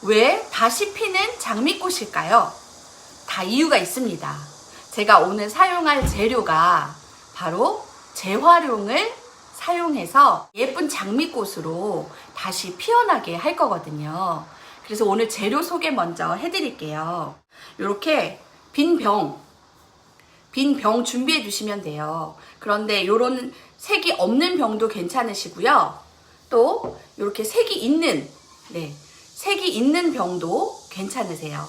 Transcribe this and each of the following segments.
왜 다시 피는 장미꽃일까요? 다 이유가 있습니다. 제가 오늘 사용할 재료가 바로 재활용을 사용해서 예쁜 장미꽃으로 다시 피어나게 할 거거든요. 그래서 오늘 재료 소개 먼저 해드릴게요. 이렇게 빈 병 준비해 주시면 돼요. 그런데 이런 색이 없는 병도 괜찮으시고요. 또 이렇게 색이 있는 병도 괜찮으세요.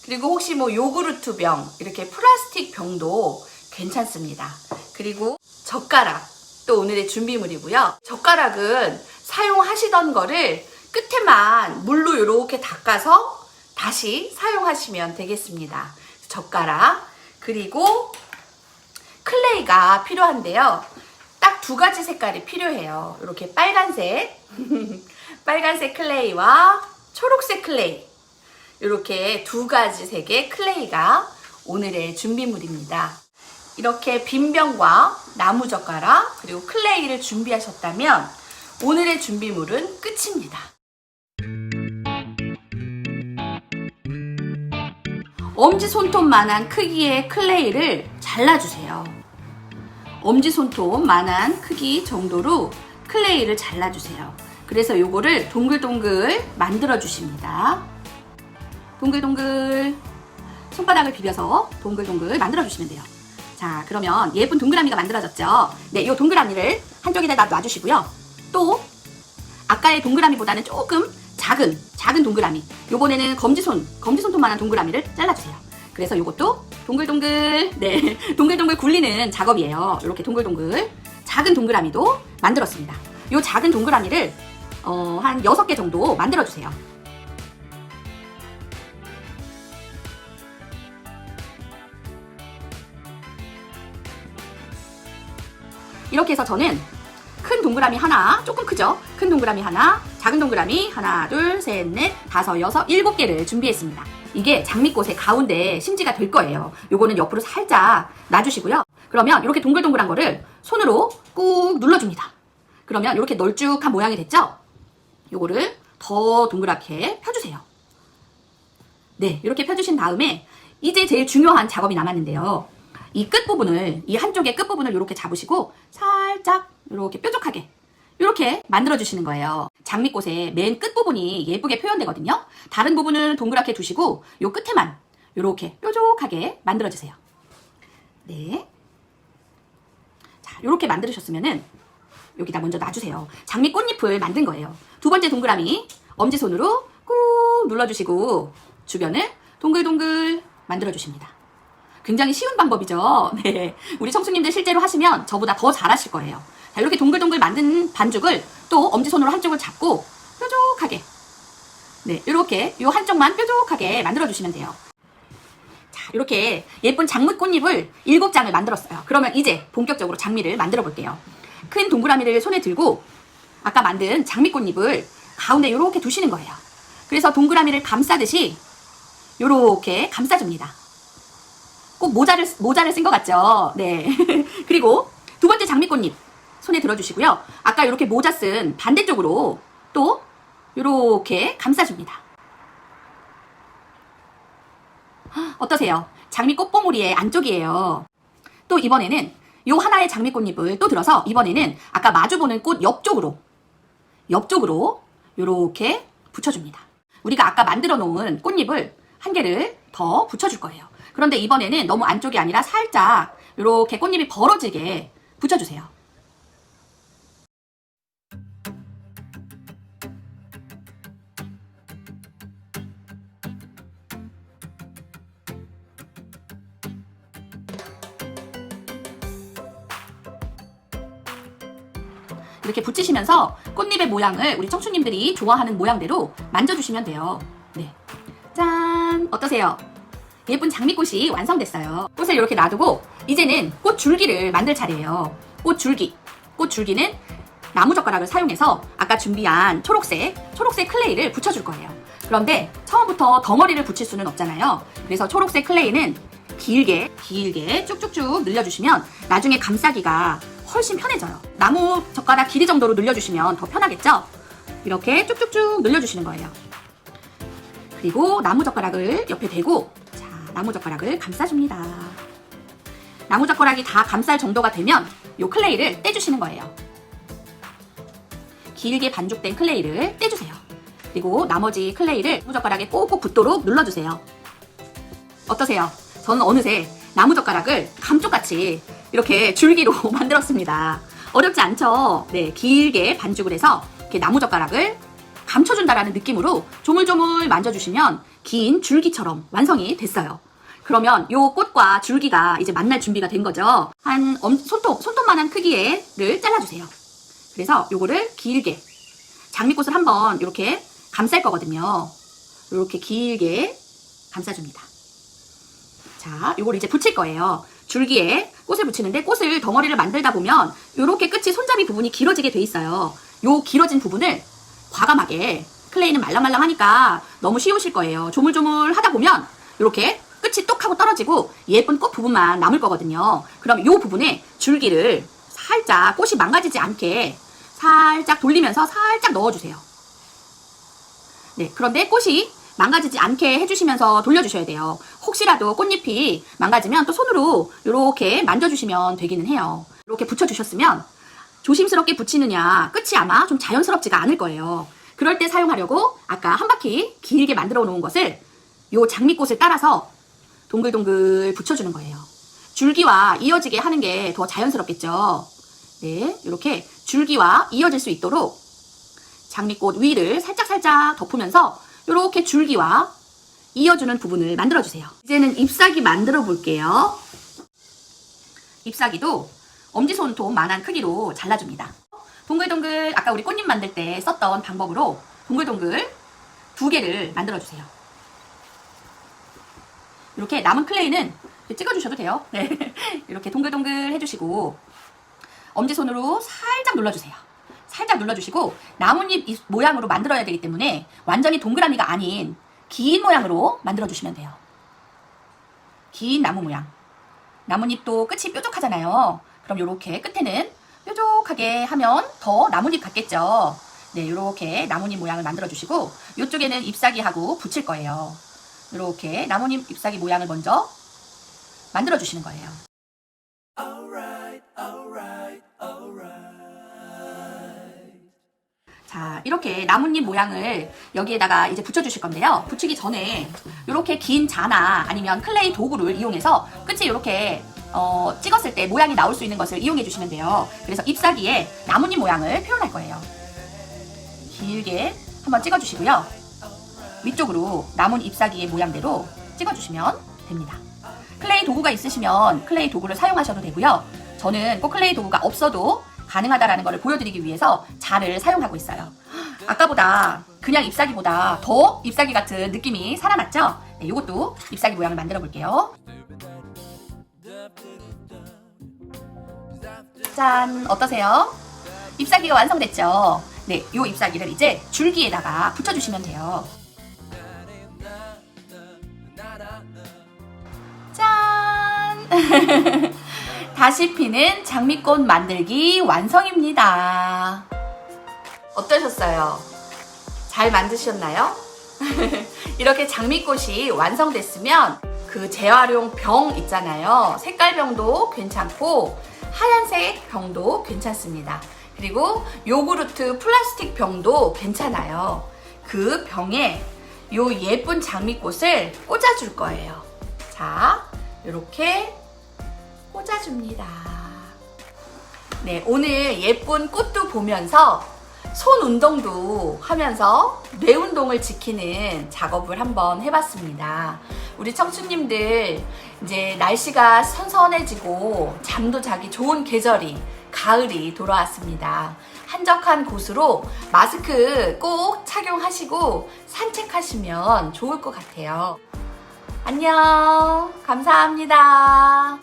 그리고 혹시 뭐 요구르트 병, 이렇게 플라스틱 병도 괜찮습니다. 그리고 젓가락, 또 오늘의 준비물이고요. 젓가락은 사용하시던 거를 끝에만 물로 이렇게 닦아서 다시 사용하시면 되겠습니다. 젓가락, 그리고 클레이가 필요한데요. 딱 두 가지 색깔이 필요해요. 이렇게 빨간색 빨간색 클레이와 초록색 클레이, 이렇게 두 가지 색의 클레이가 오늘의 준비물입니다. 이렇게 빈 병과 나무젓가락 그리고 클레이를 준비하셨다면 오늘의 준비물은 끝입니다. 엄지손톱만한 크기의 클레이를 잘라주세요. 엄지손톱만한 크기 정도로 클레이를 잘라주세요. 그래서 요거를 동글동글 만들어 주십니다. 동글동글 손바닥을 비벼서 동글동글 만들어 주시면 돼요. 자, 그러면 예쁜 동그라미가 만들어졌죠? 네, 요 동그라미를 한쪽에다 놔주시고요. 또 아까의 동그라미보다는 조금 작은 동그라미, 요번에는 검지손톱만한 동그라미를 잘라주세요. 그래서 요것도 동글동글, 동글동글 굴리는 작업이에요. 이렇게 동글동글 작은 동그라미도 만들었습니다. 요 작은 동그라미를 한 6개 정도 만들어주세요. 이렇게 해서 저는 큰 동그라미 하나, 조금 크죠? 큰 동그라미 하나, 작은 동그라미 하나, 둘, 셋, 넷, 다섯, 여섯, 7개를 준비했습니다. 이게 장미꽃의 가운데 심지가 될 거예요. 요거는 옆으로 살짝 놔주시고요. 그러면 이렇게 동글동글한 거를 손으로 꾹 눌러줍니다. 그러면 이렇게 널쭉한 모양이 됐죠? 요거를 더 동그랗게 펴주세요. 네, 이렇게 펴주신 다음에 이제 제일 중요한 작업이 남았는데요. 이 끝부분을, 이 한쪽의 끝부분을 이렇게 잡으시고 살짝 이렇게 뾰족하게 이렇게 만들어주시는 거예요. 장미꽃의 맨 끝부분이 예쁘게 표현되거든요. 다른 부분은 동그랗게 두시고 요 끝에만 이렇게 뾰족하게 만들어주세요. 네. 자, 이렇게 만들으셨으면은 여기다 먼저 놔주세요. 장미 꽃잎을 만든 거예요. 두 번째 동그라미 엄지손으로 꾹 눌러주시고 주변을 동글동글 만들어주십니다. 굉장히 쉬운 방법이죠. 네, 우리 청수님들 실제로 하시면 저보다 더 잘하실 거예요. 자, 이렇게 동글동글 만든 반죽을 또 엄지손으로 한쪽을 잡고 뾰족하게, 네, 이렇게 요 한쪽만 뾰족하게 만들어주시면 돼요. 자, 이렇게 예쁜 장미꽃잎을 7장을 만들었어요. 그러면 이제 본격적으로 장미를 만들어 볼게요. 큰 동그라미를 손에 들고 아까 만든 장미꽃잎을 가운데 이렇게 두시는 거예요. 그래서 동그라미를 감싸듯이 이렇게 감싸줍니다. 꼭 모자를 쓴 것 같죠? 네. 그리고 두 번째 장미꽃잎 손에 들어주시고요. 아까 이렇게 모자 쓴 반대쪽으로 또 이렇게 감싸줍니다. 어떠세요? 장미 꽃봉오리의 안쪽이에요. 또 이번에는 요 하나의 장미꽃잎을 또 들어서 이번에는 아까 마주보는 꽃 옆쪽으로 이렇게 붙여줍니다. 우리가 아까 만들어 놓은 꽃잎을 한 개를 더 붙여줄 거예요. 그런데 이번에는 너무 안쪽이 아니라 살짝 이렇게 꽃잎이 벌어지게 붙여주세요. 이렇게 붙이시면서 꽃잎의 모양을 우리 청춘님들이 좋아하는 모양대로 만져주시면 돼요. 네, 짠! 어떠세요? 예쁜 장미꽃이 완성됐어요. 꽃을 이렇게 놔두고 이제는 꽃줄기를 만들 차례예요. 꽃줄기는 나무젓가락을 사용해서 아까 준비한 초록색 클레이를 붙여줄 거예요. 그런데 처음부터 덩어리를 붙일 수는 없잖아요. 그래서 초록색 클레이는 길게 쭉쭉쭉 늘려주시면 나중에 감싸기가 훨씬 편해져요. 나무젓가락 길이 정도로 늘려주시면 더 편하겠죠? 이렇게 쭉쭉쭉 늘려주시는 거예요. 그리고 나무젓가락을 옆에 대고 자, 나무젓가락을 감싸줍니다. 나무젓가락이 다 감쌀 정도가 되면 이 클레이를 떼주시는 거예요. 길게 반죽된 클레이를 떼주세요. 그리고 나머지 클레이를 나무젓가락에 꼭꼭 붙도록 눌러주세요. 어떠세요? 저는 어느새 나무젓가락을 감쪽같이 이렇게 줄기로 만들었습니다. 어렵지 않죠? 네, 길게 반죽을 해서 이렇게 나무젓가락을 감춰준다라는 느낌으로 조물조물 만져주시면 긴 줄기처럼 완성이 됐어요. 그러면 요 꽃과 줄기가 이제 만날 준비가 된 거죠. 한 손톱만한 크기를 잘라주세요. 그래서 요거를 길게 장미꽃을 한번 이렇게 감쌀 거거든요. 이렇게 길게 감싸줍니다. 자, 요걸 이제 붙일 거예요. 줄기에 꽃을 붙이는데 꽃을 덩어리를 만들다 보면 이렇게 끝이 손잡이 부분이 길어지게 돼 있어요. 요 길어진 부분을 과감하게 클레이는 말랑말랑하니까 너무 쉬우실 거예요. 조물조물 하다 보면 이렇게 끝이 똑 하고 떨어지고 예쁜 꽃 부분만 남을 거거든요. 그럼 이 부분에 줄기를 살짝 꽃이 망가지지 않게 살짝 돌리면서 살짝 넣어주세요. 네, 그런데 꽃이 망가지지 않게 해주시면서 돌려주셔야 돼요. 혹시라도 꽃잎이 망가지면 또 손으로 이렇게 만져주시면 되기는 해요. 이렇게 붙여주셨으면 조심스럽게 붙이느냐 끝이 아마 좀 자연스럽지가 않을 거예요. 그럴 때 사용하려고 아까 한 바퀴 길게 만들어 놓은 것을 요 장미꽃을 따라서 동글동글 붙여주는 거예요. 줄기와 이어지게 하는 게 더 자연스럽겠죠. 네, 이렇게 줄기와 이어질 수 있도록 장미꽃 위를 살짝살짝 덮으면서 이렇게 줄기와 이어주는 부분을 만들어주세요. 이제는 잎사귀 만들어 볼게요. 잎사귀도 엄지손톱만한 크기로 잘라줍니다. 동글동글 아까 우리 꽃잎 만들 때 썼던 방법으로 동글동글 2개를 만들어주세요. 이렇게 남은 클레이는 찍어주셔도 돼요. 네. 이렇게 동글동글 해주시고 엄지손으로 살짝 눌러주세요. 살짝 눌러주시고 나뭇잎 모양으로 만들어야 되기 때문에 완전히 동그라미가 아닌 긴 모양으로 만들어주시면 돼요. 긴 나무 모양. 나뭇잎도 끝이 뾰족하잖아요. 그럼 이렇게 끝에는 뾰족하게 하면 더 나뭇잎 같겠죠. 네, 이렇게 나뭇잎 모양을 만들어주시고 이쪽에는 잎사귀하고 붙일 거예요. 이렇게 나뭇잎 잎사귀 모양을 먼저 만들어주시는 거예요. 자, 이렇게 나뭇잎 모양을 여기에다가 이제 붙여주실 건데요. 붙이기 전에 이렇게 긴 자나 아니면 클레이 도구를 이용해서 끝이 이렇게 찍었을 때 모양이 나올 수 있는 것을 이용해 주시면 돼요. 그래서 잎사귀에 나뭇잎 모양을 표현할 거예요. 길게 한번 찍어주시고요. 위쪽으로 남은 잎사귀의 모양대로 찍어주시면 됩니다. 클레이 도구가 있으시면 클레이 도구를 사용하셔도 되고요. 저는 꼭 클레이 도구가 없어도 가능하다라는 것을 보여드리기 위해서 자를 사용하고 있어요. 아까보다 그냥 잎사귀보다 더 잎사귀 같은 느낌이 살아났죠? 네, 이것도 잎사귀 모양을 만들어 볼게요. 짠! 어떠세요? 잎사귀가 완성됐죠? 네, 이 잎사귀를 이제 줄기에다가 붙여주시면 돼요. 짠! 다시 피는 장미꽃 만들기 완성입니다. 어떠셨어요? 잘 만드셨나요? 이렇게 장미꽃이 완성됐으면 그 재활용 병 있잖아요. 색깔병도 괜찮고 하얀색 병도 괜찮습니다. 그리고 요구르트 플라스틱 병도 괜찮아요. 그 병에 요 예쁜 장미꽃을 꽂아줄 거예요. 자, 이렇게 꽂아줍니다. 네, 오늘 예쁜 꽃도 보면서 손 운동도 하면서 뇌 운동을 지키는 작업을 한번 해봤습니다. 우리 청춘님들 이제 날씨가 선선해지고 잠도 자기 좋은 계절이 가을이 돌아왔습니다. 한적한 곳으로 마스크 꼭 착용하시고 산책하시면 좋을 것 같아요. 안녕. 감사합니다.